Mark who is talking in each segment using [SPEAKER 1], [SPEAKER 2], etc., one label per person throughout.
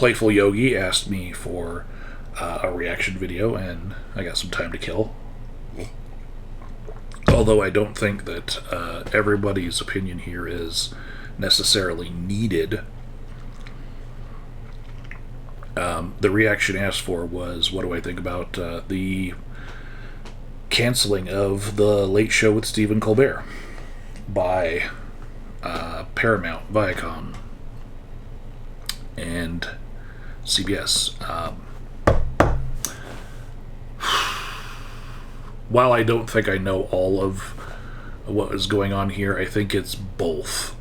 [SPEAKER 1] Playful Yogi asked me for a reaction video, and I got some time to kill. Although I don't think that everybody's opinion here is necessarily needed. The reaction asked for was, what do I think about the canceling of the Late Show with Stephen Colbert by Paramount, Viacom, and CBS. While I don't think I know all of what is going on here, I think it's both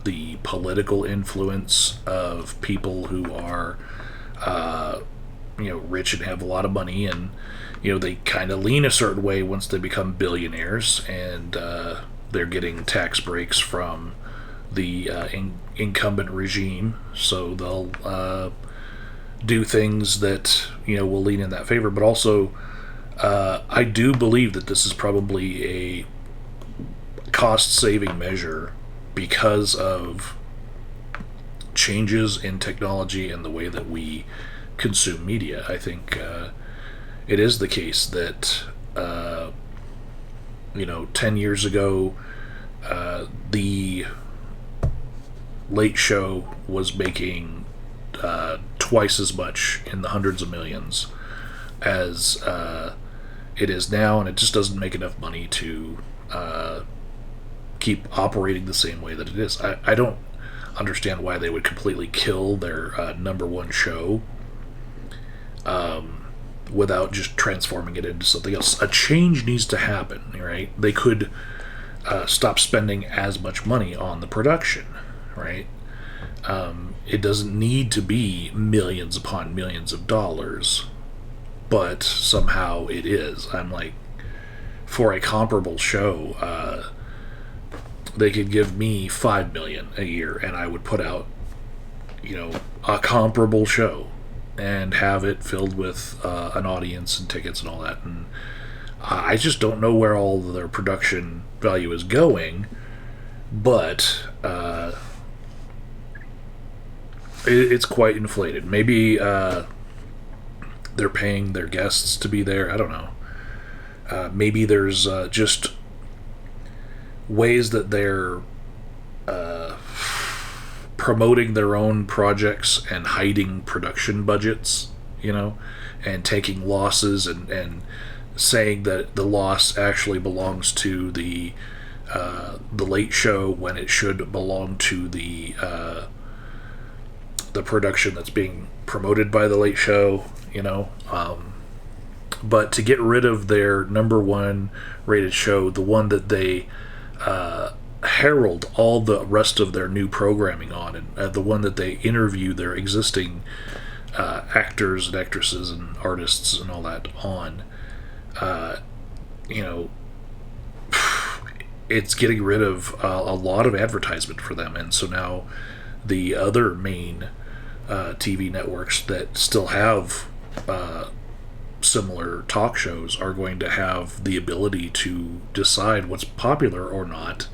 [SPEAKER 1] the political influence of people who are, rich and have a lot of money, and they kind of lean a certain way once they become billionaires, and they're getting tax breaks from the incumbent regime, so they'll do things that will lean in that favor. But also, I do believe that this is probably a cost-saving measure because of changes in technology and the way that we consume media. I think it is the case that 10 years ago, the Late Show was making twice as much, in the hundreds of millions, as it is now, and it just doesn't make enough money to keep operating the same way that it is. I don't understand why they would completely kill their number one show without just transforming it into something else. A change needs to happen, right? They could stop spending as much money on the production, right? It doesn't need to be millions upon millions of dollars, but somehow it is. I'm like, for a comparable show, they could give me $5 million a year, and I would put out, a comparable show, and have it filled with an audience and tickets and all that. And I just don't know where all of their production value is going, but it's quite inflated. Maybe they're paying their guests to be there. I don't know. Maybe there's just ways that they're promoting their own projects and hiding production budgets, and taking losses and saying that the loss actually belongs to the Late Show when it should belong to the production that's being promoted by the Late Show, but to get rid of their number one rated show, the one that they herald all the rest of their new programming on, and the one that they interview their existing actors and actresses and artists and all that on, it's getting rid of a lot of advertisement for them. And so now the other main TV networks that still have similar talk shows are going to have the ability to decide what's popular or not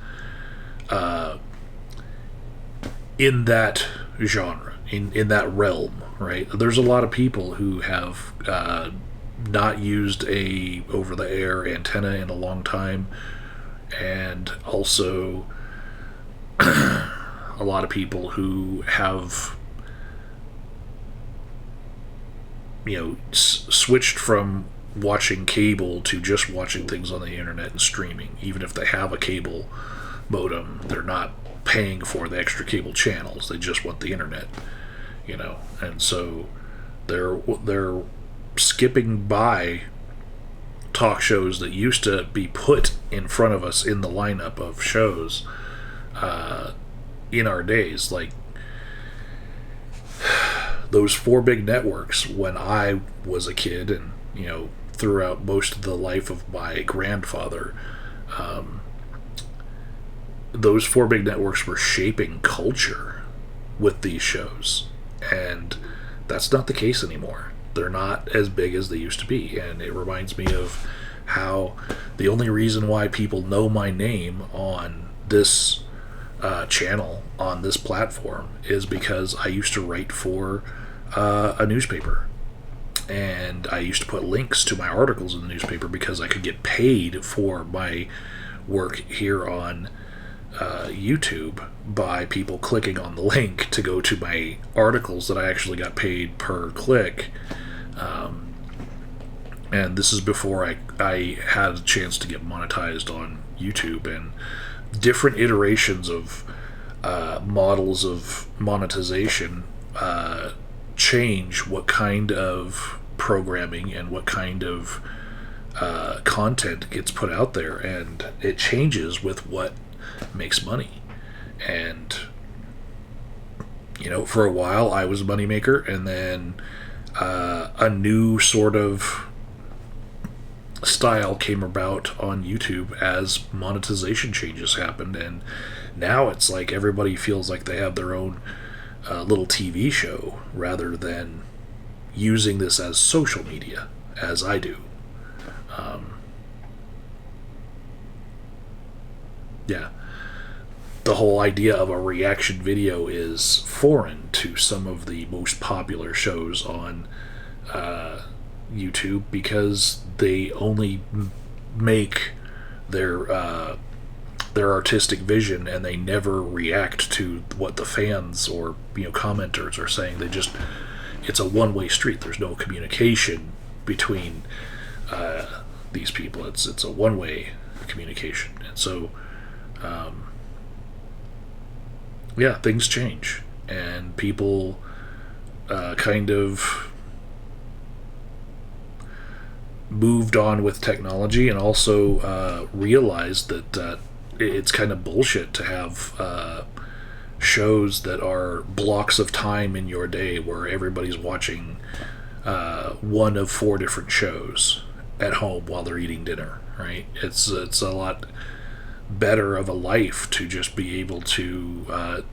[SPEAKER 1] in that genre, in that realm, right? There's a lot of people who have not used a over-the-air antenna in a long time, and also a lot of people who have switched from watching cable to just watching things on the internet and streaming. Even if they have a cable modem, they're not paying for the extra cable channels. They just want the internet, and so they're skipping by talk shows that used to be put in front of us in the lineup of shows in our days, like those four big networks when I was a kid, and throughout most of the life of my grandfather. Those four big networks were shaping culture with these shows, and that's not the case anymore. They're not as big as they used to be, and it reminds me of how the only reason why people know my name on this channel, on this platform, is because I used to write for a newspaper. And I used to put links to my articles in the newspaper because I could get paid for my work here on YouTube by people clicking on the link to go to my articles that I actually got paid per click. And this is before I had a chance to get monetized on YouTube, and different iterations of models of monetization change what kind of programming and what kind of content gets put out there, and it changes with what makes money. And for a while I was a moneymaker, and then a new sort of style came about on YouTube as monetization changes happened, and now it's like everybody feels like they have their own little TV show rather than using this as social media, as I do. Yeah. The whole idea of a reaction video is foreign to some of the most popular shows on YouTube, because they only make their artistic vision, and they never react to what the fans or commenters are saying. It's a one-way street. There's no communication between these people. It's a one-way communication, and so things change, and people kind of moved on with technology, and also realized that it's kind of bullshit to have shows that are blocks of time in your day where everybody's watching one of 4 different shows at home while they're eating dinner, right? It's a lot better of a life to just be able to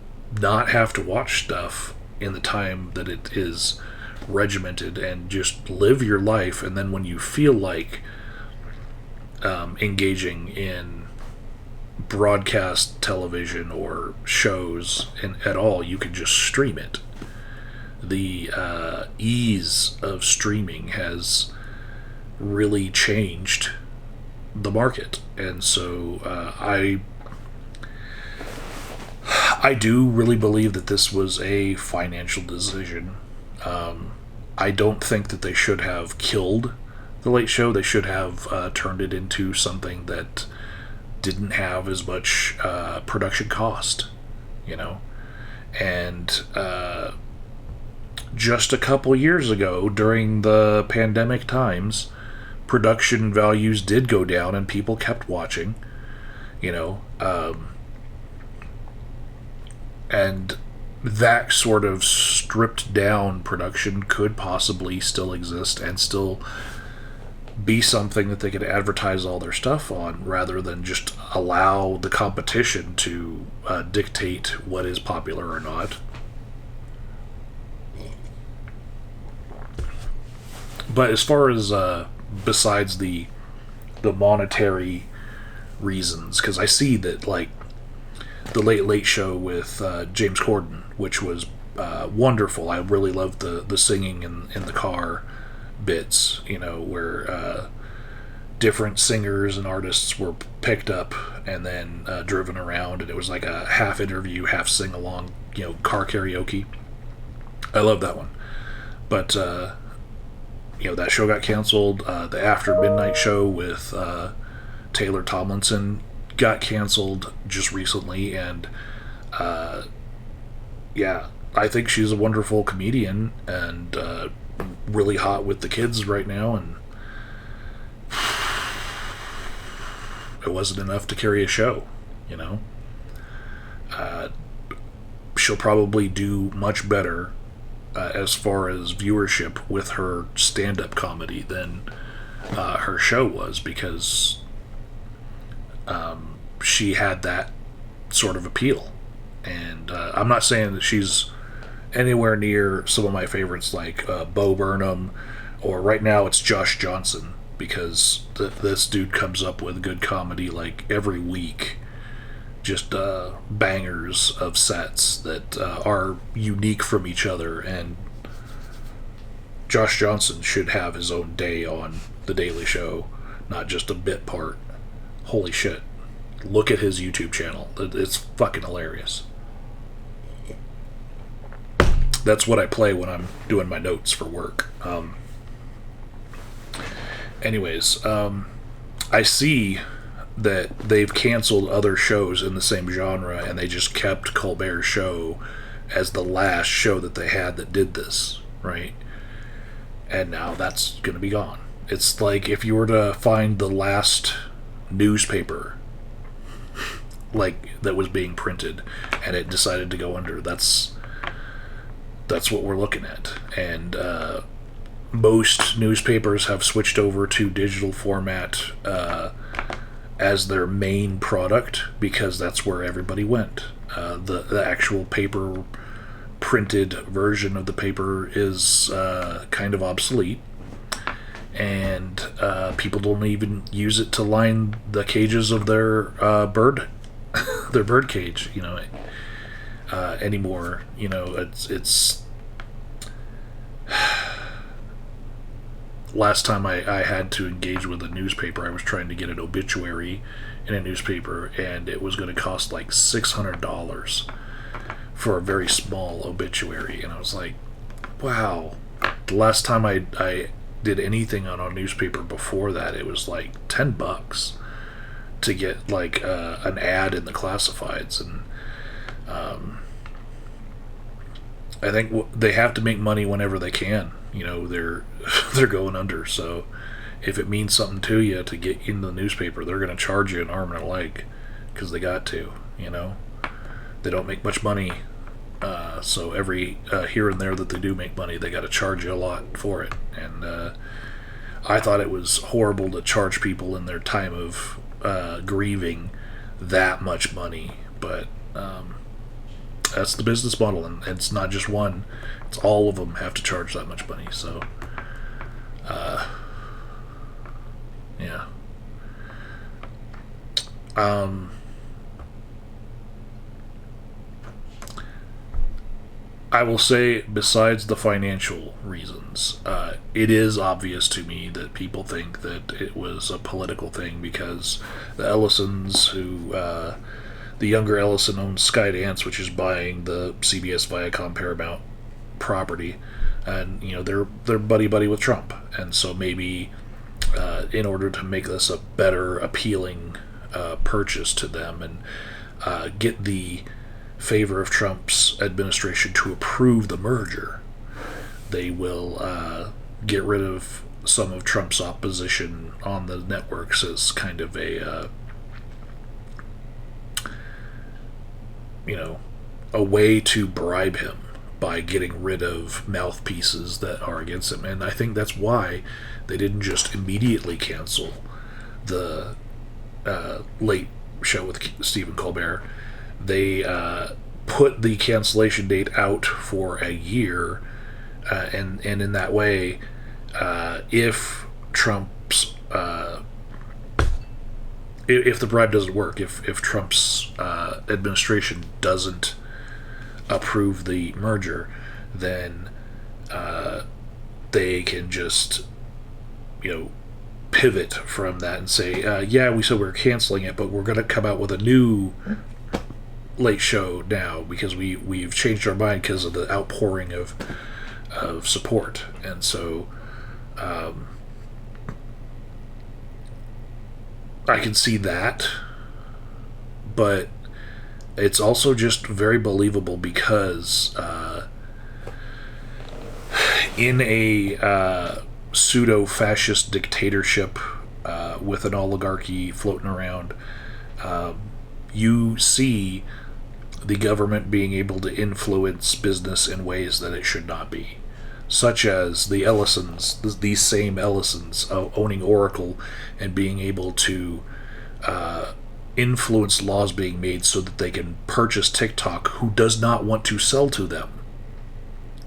[SPEAKER 1] not have to watch stuff in the time that it is regimented, and just live your life. And then when you feel like engaging in broadcast television or shows at all, you can just stream it. The ease of streaming has really changed the market, and so I do really believe that this was a financial decision. I don't think that they should have killed The Late Show. They should have turned it into something that didn't have as much production cost, and just a couple years ago, during the pandemic times, production values did go down, and people kept watching, and that sort of stripped down production could possibly still exist and still be something that they could advertise all their stuff on, rather than just allow the competition to dictate what is popular or not. But as far as besides the monetary reasons, because I see that, like, the Late Show with James Corden, which was wonderful. I really loved the singing in the car bits, where different singers and artists were picked up and then driven around, and it was like a half interview, half sing along, car karaoke. I love that one. But that show got canceled. The After Midnight show with Taylor Tomlinson got canceled just recently, and I think she's a wonderful comedian, and really hot with the kids right now, and it wasn't enough to carry a show, she'll probably do much better as far as viewership with her stand-up comedy than her show was, because she had that sort of appeal. And I'm not saying that she's anywhere near some of my favorites, like Bo Burnham, or right now it's Josh Johnson, because this dude comes up with good comedy like every week. Just bangers of sets that are unique from each other, and Josh Johnson should have his own day on The Daily Show, not just a bit part. Holy shit. Look at his YouTube channel. It's fucking hilarious. That's what I play when I'm doing my notes for work. Anyways, I see that they've canceled other shows in the same genre, and they just kept Colbert's show as the last show that they had that did this, right? And now that's going to be gone. It's like if you were to find the last newspaper like that was being printed and it decided to go under. That's what we're looking at. And most newspapers have switched over to digital format as their main product because that's where everybody went. The actual paper printed version of the paper is kind of obsolete, and people don't even use it to line the cages of their bird cage, anymore. It's last time I had to engage with a newspaper, I was trying to get an obituary in a newspaper, and it was going to cost like $600 for a very small obituary. And I was like, wow. The last time I did anything on a newspaper before that, it was like $10 to get like an ad in the classifieds. And I think they have to make money whenever they can. They're going under, so if it means something to you to get into the newspaper, they're going to charge you an arm and a leg because they got to. They don't make much money, so every here and there that they do make money, they got to charge you a lot for it. And I thought it was horrible to charge people in their time of grieving that much money, but that's the business model, and it's not just one. It's all of them have to charge that much money. So, yeah. I will say, besides the financial reasons, it is obvious to me that people think that it was a political thing because the Ellisons, the younger Ellison owns Skydance, which is buying the CBS Viacom Paramount property, and they're buddy with Trump, and so maybe in order to make this a better appealing purchase to them and get the favor of Trump's administration to approve the merger, they will get rid of some of Trump's opposition on the networks as kind of a way to bribe him by getting rid of mouthpieces that are against him. And I think that's why they didn't just immediately cancel the late show with Stephen Colbert. They put the cancellation date out for a year, and in that way, if Trump's if the bribe doesn't work, if Trump's administration doesn't approve the merger, then they can just pivot from that and say, yeah, we said we're canceling it, but we're going to come out with a new late show now because we've changed our mind because of the outpouring of support. And so I can see that, but it's also just very believable because in a pseudo-fascist dictatorship with an oligarchy floating around, you see the government being able to influence business in ways that it should not be, such as the Ellisons, these same Ellisons owning Oracle and being able to influence laws being made so that they can purchase TikTok, who does not want to sell to them,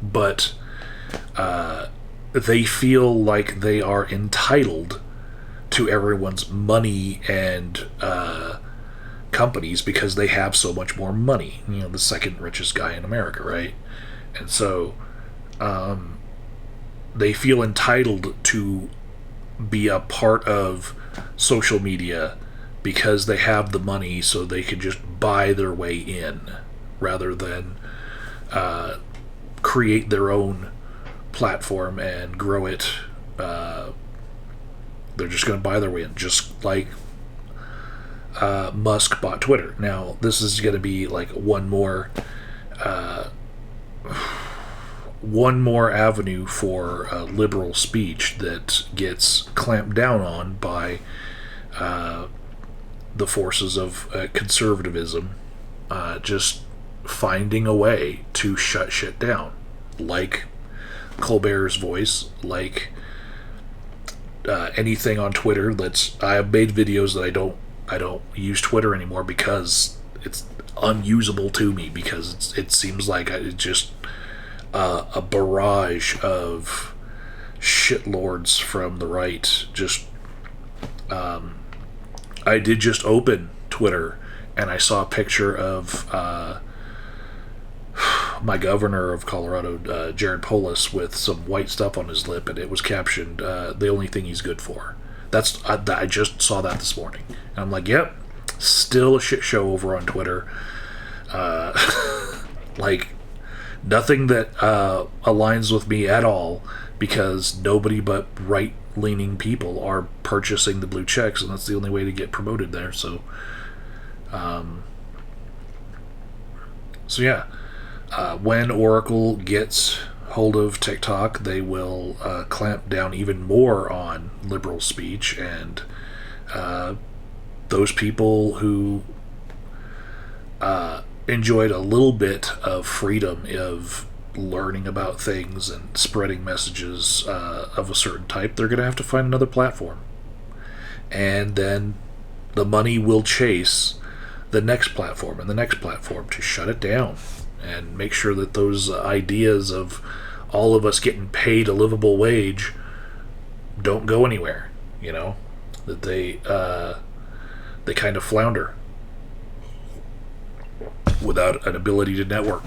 [SPEAKER 1] but they feel like they are entitled to everyone's money and companies because they have so much more money. The second richest guy in America, right? And so they feel entitled to be a part of social media because they have the money, so they can just buy their way in rather than create their own platform and grow it. They're just going to buy their way in, just like Musk bought Twitter. Now, this is going to be like one more avenue for liberal speech that gets clamped down on by the forces of conservatism, just finding a way to shut shit down, like Colbert's voice, like anything on Twitter. I have made videos that I don't use Twitter anymore because it's unusable to me, because it seems like it's just a barrage of shitlords from the right. Just I did just open Twitter and I saw a picture of my governor of Colorado, Jared Polis, with some white stuff on his lip, and it was captioned, "The only thing he's good for." I just saw that this morning, and I'm like, "Yep, still a shit show over on Twitter." Like nothing that aligns with me at all, because nobody but right-leaning people are purchasing the blue checks, and that's the only way to get promoted there. So yeah. When Oracle gets hold of TikTok, they will clamp down even more on liberal speech, and those people who enjoyed a little bit of freedom of learning about things and spreading messages of a certain type, they're going to have to find another platform. And then the money will chase the next platform and the next platform to shut it down, and make sure that those ideas of all of us getting paid a livable wage don't go anywhere, that they kind of flounder without an ability to network.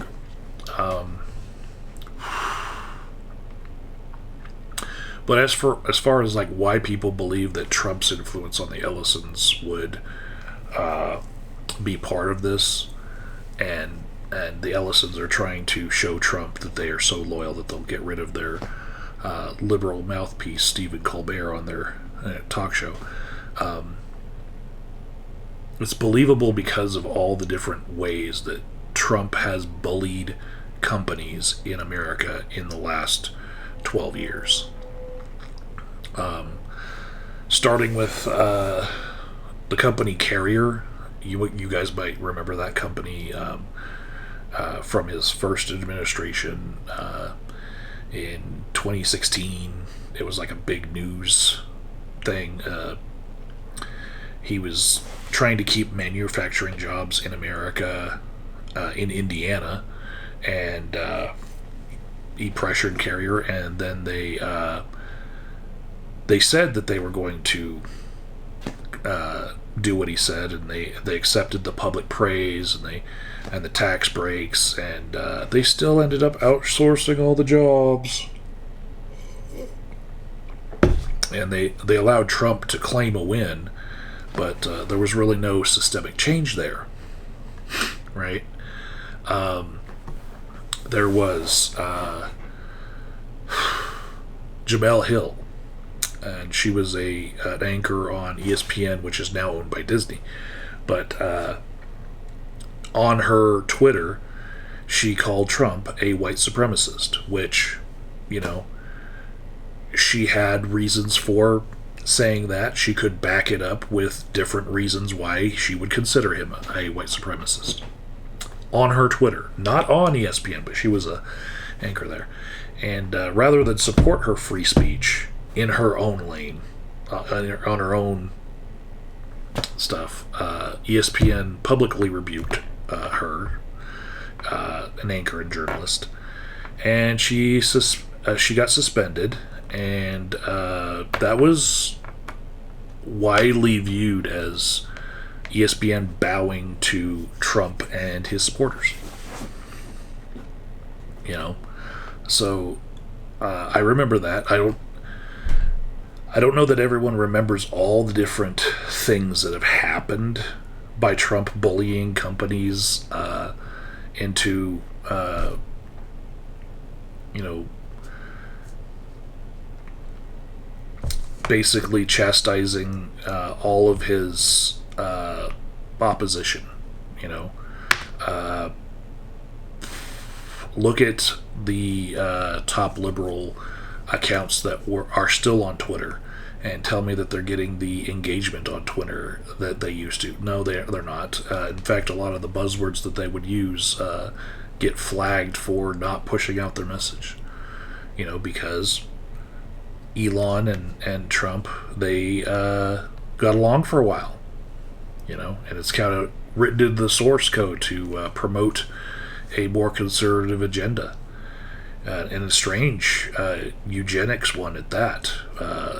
[SPEAKER 1] But as far as like why people believe that Trump's influence on the Ellisons would be part of this, and the Ellisons are trying to show Trump that they are so loyal that they'll get rid of their liberal mouthpiece, Stephen Colbert, on their talk show. It's believable because of all the different ways that Trump has bullied companies in America in the last 12 years. Starting with the company Carrier. You guys might remember that company from his first administration in 2016. It was like a big news thing. He was trying to keep manufacturing jobs in America, in Indiana, and he pressured Carrier, and then they said that they were going to do what he said, and they accepted the public praise and the tax breaks, and they still ended up outsourcing all the jobs. And they allowed Trump to claim a win, but there was really no systemic change there, right? There was Jamel Hill, and she was an anchor on ESPN, which is now owned by Disney. But on her Twitter, she called Trump a white supremacist, which, she had reasons for saying that. She could back it up with different reasons why she would consider him a white supremacist. On her Twitter, not on ESPN, but she was a anchor there. And rather than support her free speech in her own lane, on her own stuff, ESPN publicly rebuked her, an anchor and journalist, and she got suspended, and that was widely viewed as ESPN bowing to Trump and his supporters. So I remember that. I don't know that everyone remembers all the different things that have happened by Trump bullying companies into, you know, basically chastising all of his opposition. You know, look at the top liberal accounts that are still on Twitter, and tell me that they're getting the engagement on Twitter that they used to. No, they're not. In fact, a lot of the buzzwords that they would use get flagged for not pushing out their message. You know, because Elon and Trump, they got along for a while. You know, and it's kind of written into the source code to promote a more conservative agenda. And a strange eugenics one at that.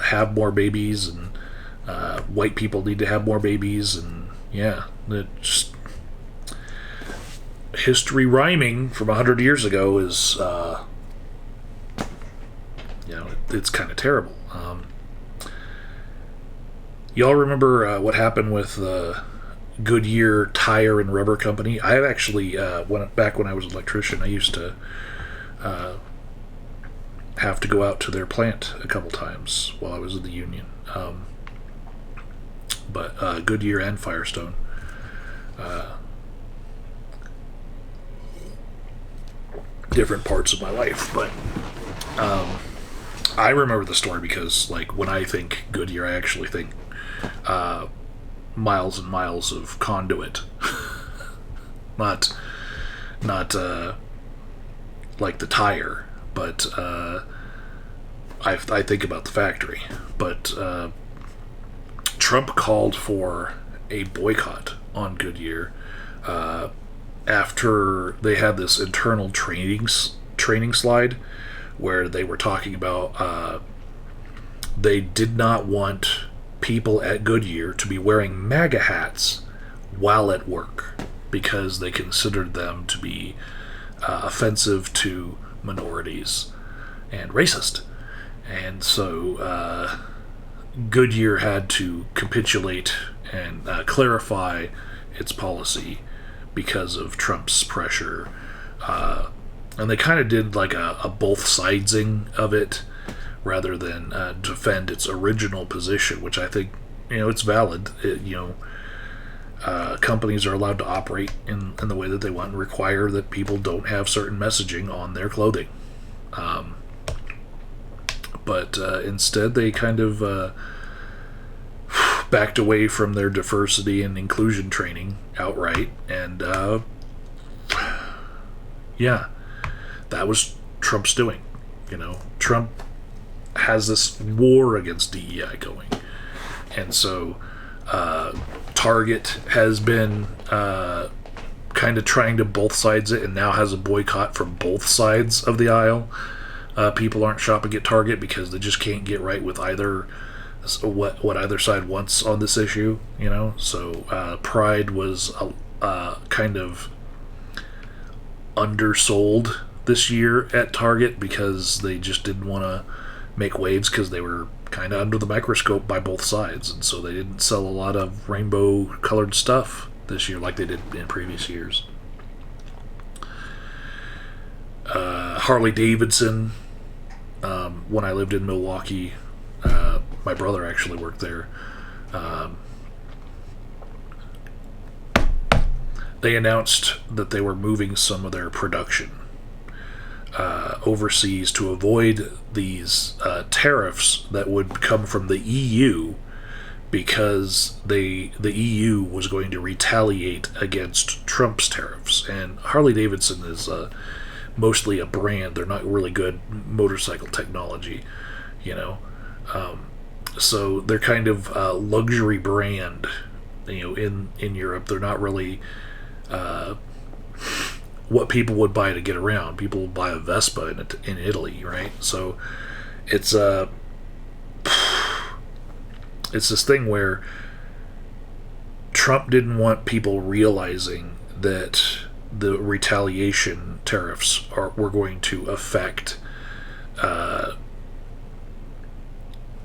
[SPEAKER 1] Have more babies, and white people need to have more babies, and yeah, just history rhyming from 100 years ago is, you know, it's kind of terrible. Y'all remember what happened with the Goodyear Tire and Rubber Company? I have actually, back when I was an electrician, I used to have to go out to their plant a couple times while I was in the union. But Goodyear and Firestone. Different parts of my life. But I remember the story because, like, when I think Goodyear, I actually think miles and miles of conduit. not like the tire, but I think about the factory. But Trump called for a boycott on Goodyear after they had this internal training slide where they were talking about they did not want people at Goodyear to be wearing MAGA hats while at work because they considered them to be offensive to minorities and racist. And so Goodyear had to capitulate and clarify its policy because of Trump's pressure. And they kind of did like a both sidesing of it rather than defend its original position, which I think, you know, it's valid. Companies are allowed to operate in the way that they want and require that people don't have certain messaging on their clothing. But instead they kind of backed away from their diversity and inclusion training outright. And yeah, that was Trump's doing. You know, Trump has this war against DEI going. And so Target has been kind of trying to both sides it, and now has a boycott from both sides of the aisle. People aren't shopping at Target because they just can't get right with either what either side wants on this issue, you know. So Pride was kind of undersold this year at Target because they just didn't want to make waves because they were kind of under the microscope by both sides, and so they didn't sell a lot of rainbow colored stuff this year like they did in previous years. Harley Davidson, when I lived in Milwaukee, my brother actually worked there. They announced that they were moving some of their production overseas to avoid these tariffs that would come from the EU, because the EU was going to retaliate against Trump's tariffs. And Harley Davidson is mostly a brand. They're not really good motorcycle technology, you know. So they're kind of a luxury brand, you know, in Europe. They're not really what people would buy to get around. People would buy a Vespa in Italy, right? So it's this thing where Trump didn't want people realizing that the retaliation tariffs were going to affect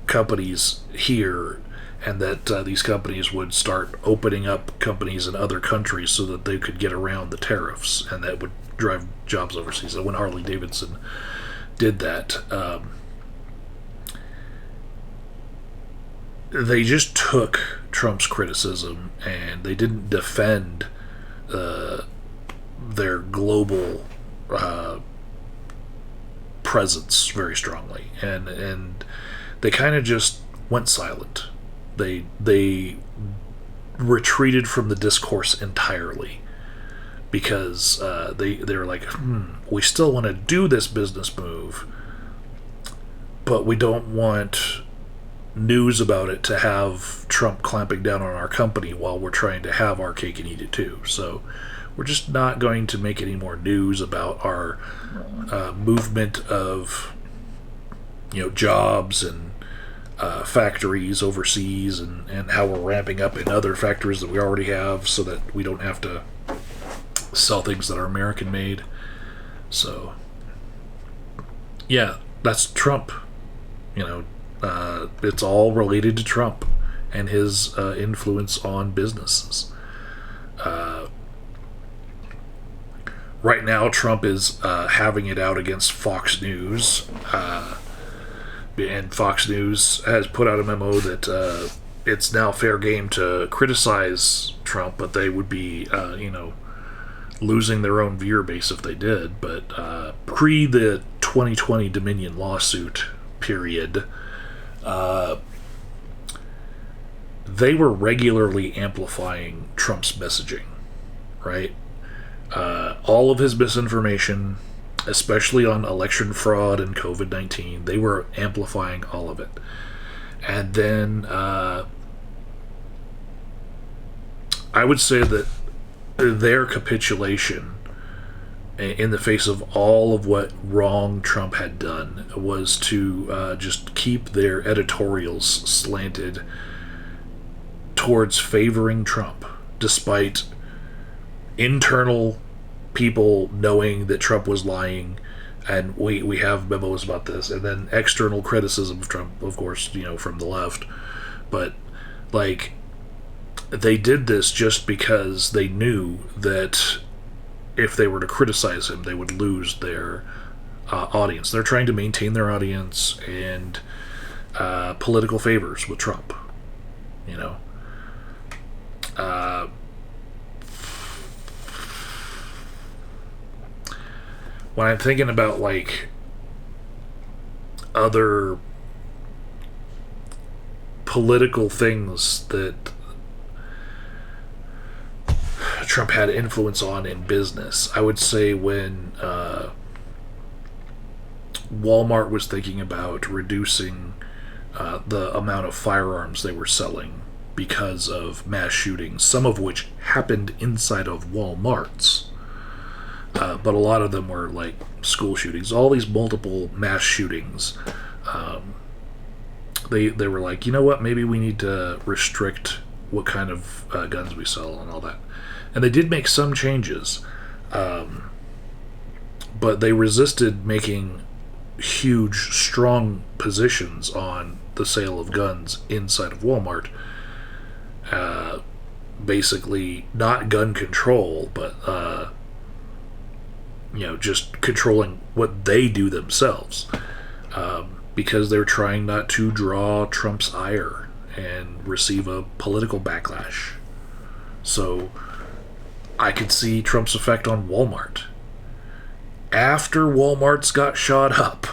[SPEAKER 1] companies here, and that these companies would start opening up companies in other countries so that they could get around the tariffs, and that would drive jobs overseas. And when Harley Davidson did that, they just took Trump's criticism and they didn't defend their global presence very strongly, and they kind of just went silent. They retreated from the discourse entirely because they were like, we still want to do this business move, but we don't want news about it to have Trump clamping down on our company while we're trying to have our cake and eat it too. So we're just not going to make any more news about our movement of jobs and factories overseas, and how we're ramping up in other factories that we already have so that we don't have to sell things that are American made. So yeah, that's Trump. It's all related to Trump and his influence on businesses. Right now, Trump is having it out against Fox News. And Fox News has put out a memo that it's now fair game to criticize Trump, but they would be, losing their own viewer base if they did. But pre the 2020 Dominion lawsuit period, they were regularly amplifying Trump's messaging, right? All of his misinformation, especially on election fraud and COVID-19, they were amplifying all of it. And then I would say that their capitulation in the face of all of what wrong Trump had done was to just keep their editorials slanted towards favoring Trump, despite internal people knowing that Trump was lying, and we have memos about this, and then external criticism of Trump, of course, from the left. But they did this just because they knew that if they were to criticize him, they would lose their audience. They're trying to maintain their audience and political favors with Trump. When I'm thinking about other political things that Trump had influence on in business, I would say when Walmart was thinking about reducing the amount of firearms they were selling because of mass shootings, some of which happened inside of Walmarts. But a lot of them were school shootings. All these multiple mass shootings. They were like, you know what? Maybe we need to restrict what kind of guns we sell and all that. And they did make some changes, but they resisted making huge, strong positions on the sale of guns inside of Walmart. Basically, not gun control, but just controlling what they do themselves, because they're trying not to draw Trump's ire and receive a political backlash. So I could see Trump's effect on Walmart. After Walmart's got shot up,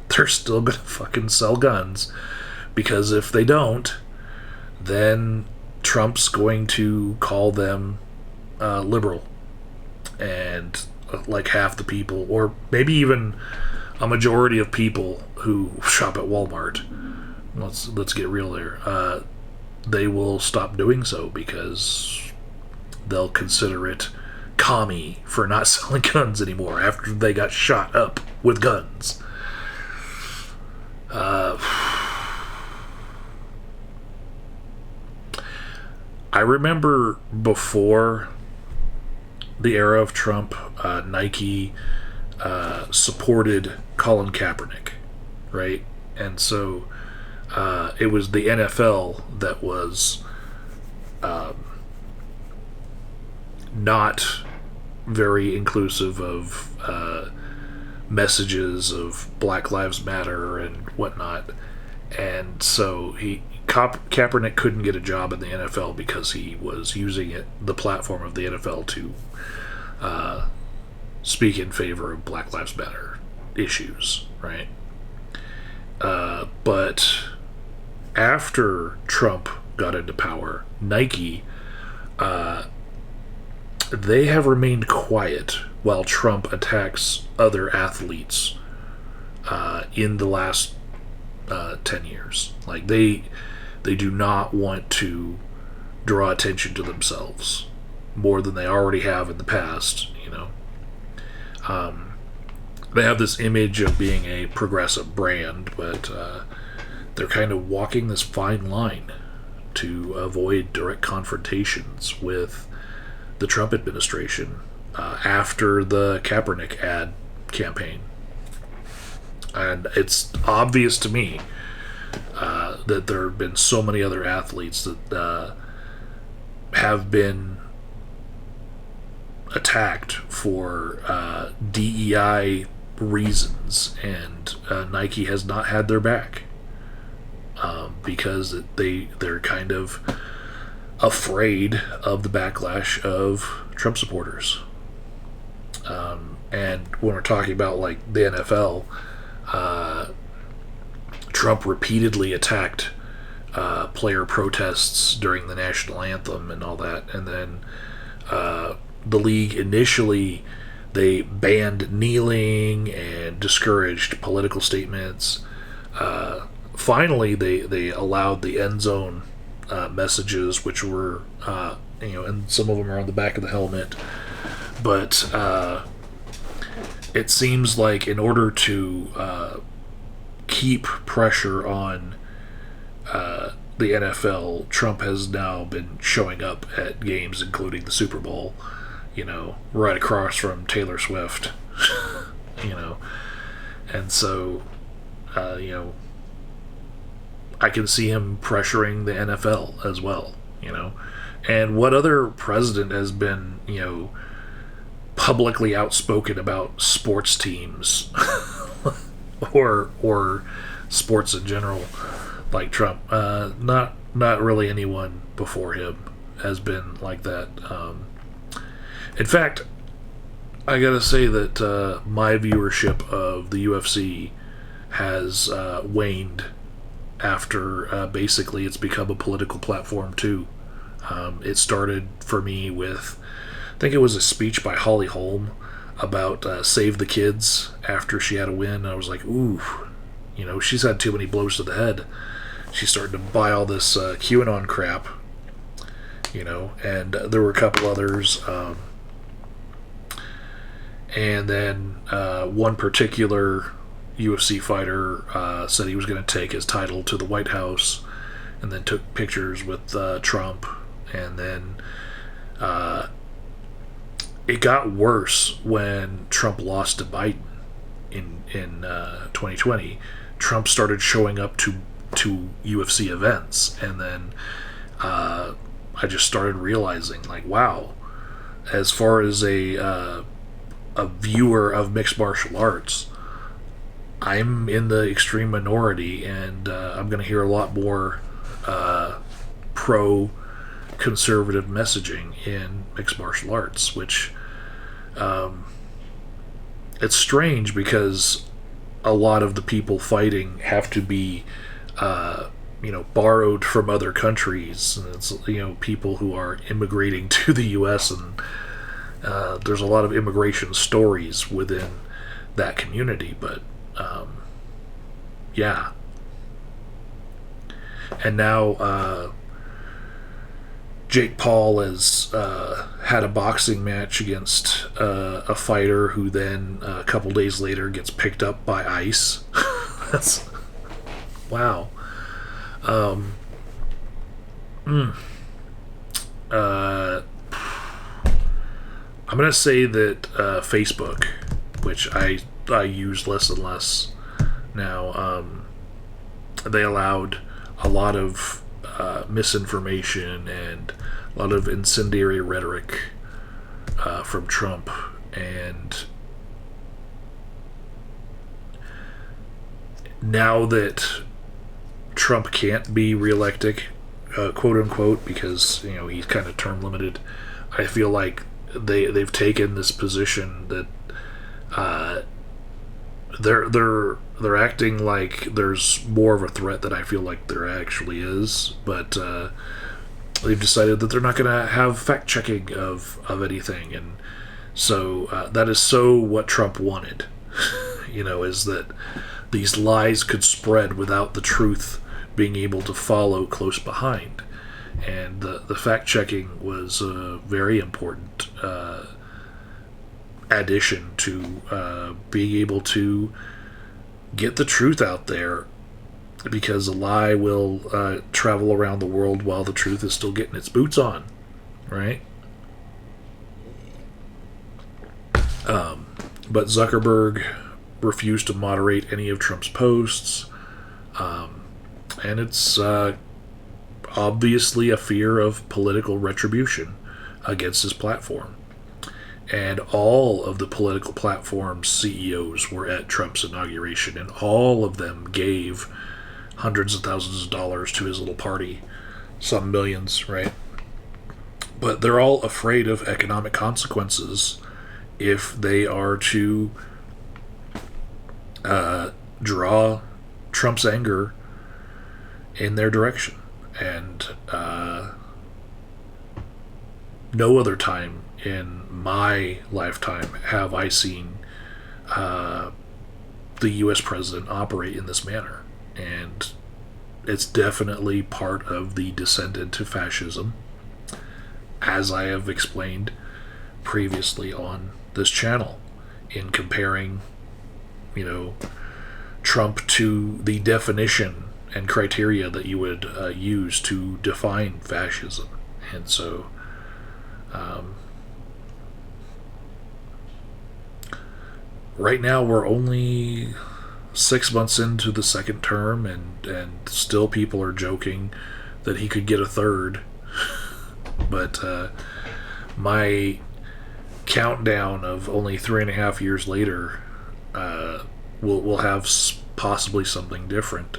[SPEAKER 1] they're still gonna fucking sell guns, because if they don't, then Trump's going to call them liberal, and half the people, or maybe even a majority of people who shop at Walmart, let's get real there, they will stop doing so because they'll consider it commie for not selling guns anymore after they got shot up with guns. I remember before the era of Trump, Nike supported Colin Kaepernick, right? And so it was the NFL that was not very inclusive of messages of Black Lives Matter and whatnot. And so Kaepernick couldn't get a job in the NFL because he was using the platform of the NFL to speak in favor of Black Lives Matter issues, right? But after Trump got into power, Nike, they have remained quiet while Trump attacks other athletes in the last 10 years. Like, they do not want to draw attention to themselves more than they already have in the past, you know. They have this image of being a progressive brand, but they're kind of walking this fine line to avoid direct confrontations with the Trump administration after the Kaepernick ad campaign. And it's obvious to me that there have been so many other athletes that have been attacked for DEI reasons, and Nike has not had their back because they're kind of afraid of the backlash of Trump supporters. And when we're talking about like the NFL, Trump repeatedly attacked player protests during the national anthem and all that, and then the league initially they banned kneeling and discouraged political statements. Finally, they allowed the end zone messages, which were and some of them are on the back of the helmet. But it seems like in order to keep pressure on the NFL, Trump has now been showing up at games, including the Super Bowl, right across from Taylor Swift, and so, I can see him pressuring the NFL as well, and what other president has been, publicly outspoken about sports teams or sports in general like Trump? Not really anyone before him has been like that. In fact, I gotta say that my viewership of the UFC has waned after basically it's become a political platform too. It started for me with, I think it was a speech by Holly Holm about Save the Kids after she had a win. I was like, ooh, she's had too many blows to the head. She's starting to buy all this QAnon crap, and there were a couple others. And then one particular UFC fighter said he was going to take his title to the White House, and then took pictures with Trump. And then it got worse when Trump lost to Biden in 2020. Trump started showing up to UFC events, and then I just started realizing, like, wow, as far as a viewer of mixed martial arts, I'm in the extreme minority, and I'm going to hear a lot more pro-conservative messaging in mixed martial arts, which it's strange because a lot of the people fighting have to be borrowed from other countries, and it's people who are immigrating to the U.S., and there's a lot of immigration stories within that community, but yeah. And now Jake Paul has had a boxing match against a fighter who then a couple days later gets picked up by ICE. That's wow. I'm gonna say that Facebook, which I use less and less Now, they allowed a lot of misinformation and a lot of incendiary rhetoric from Trump, and now that Trump can't be reelected, quote unquote, because he's kind of term limited, I feel like they've taken this position that they're acting like there's more of a threat than I feel like there actually is, but they've decided that they're not going to have fact checking of anything, and so that is so what Trump wanted. Is that these lies could spread without the truth being able to follow close behind. And the fact-checking was a very important addition to being able to get the truth out there, because a lie will travel around the world while the truth is still getting its boots on, right? But Zuckerberg refused to moderate any of Trump's posts, and it's obviously a fear of political retribution against his platform. And all of the political platforms' CEOs were at Trump's inauguration, and all of them gave hundreds of thousands of dollars to his little party, some millions, right? But they're all afraid of economic consequences if they are to draw Trump's anger in their direction. And no other time in my lifetime have I seen the U.S. president operate in this manner. And it's definitely part of the descent into fascism, as I have explained previously on this channel, in comparing, Trump to the definition and criteria that you would use to define fascism. And so right now we're only 6 months into the second term, and still people are joking that he could get a third. But my countdown of only 3.5 years later will have possibly something different.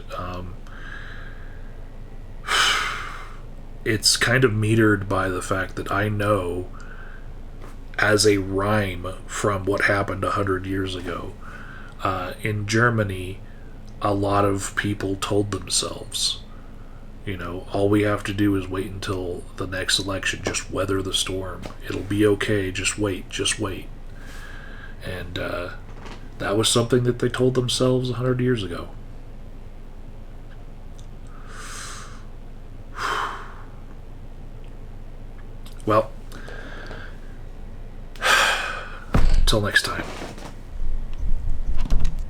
[SPEAKER 1] It's kind of metered by the fact that I know, as a rhyme from what happened 100 years ago, in Germany, a lot of people told themselves, all we have to do is wait until the next election, just weather the storm. It'll be okay, just wait. And that was something that they told themselves 100 years ago. Well, till next time.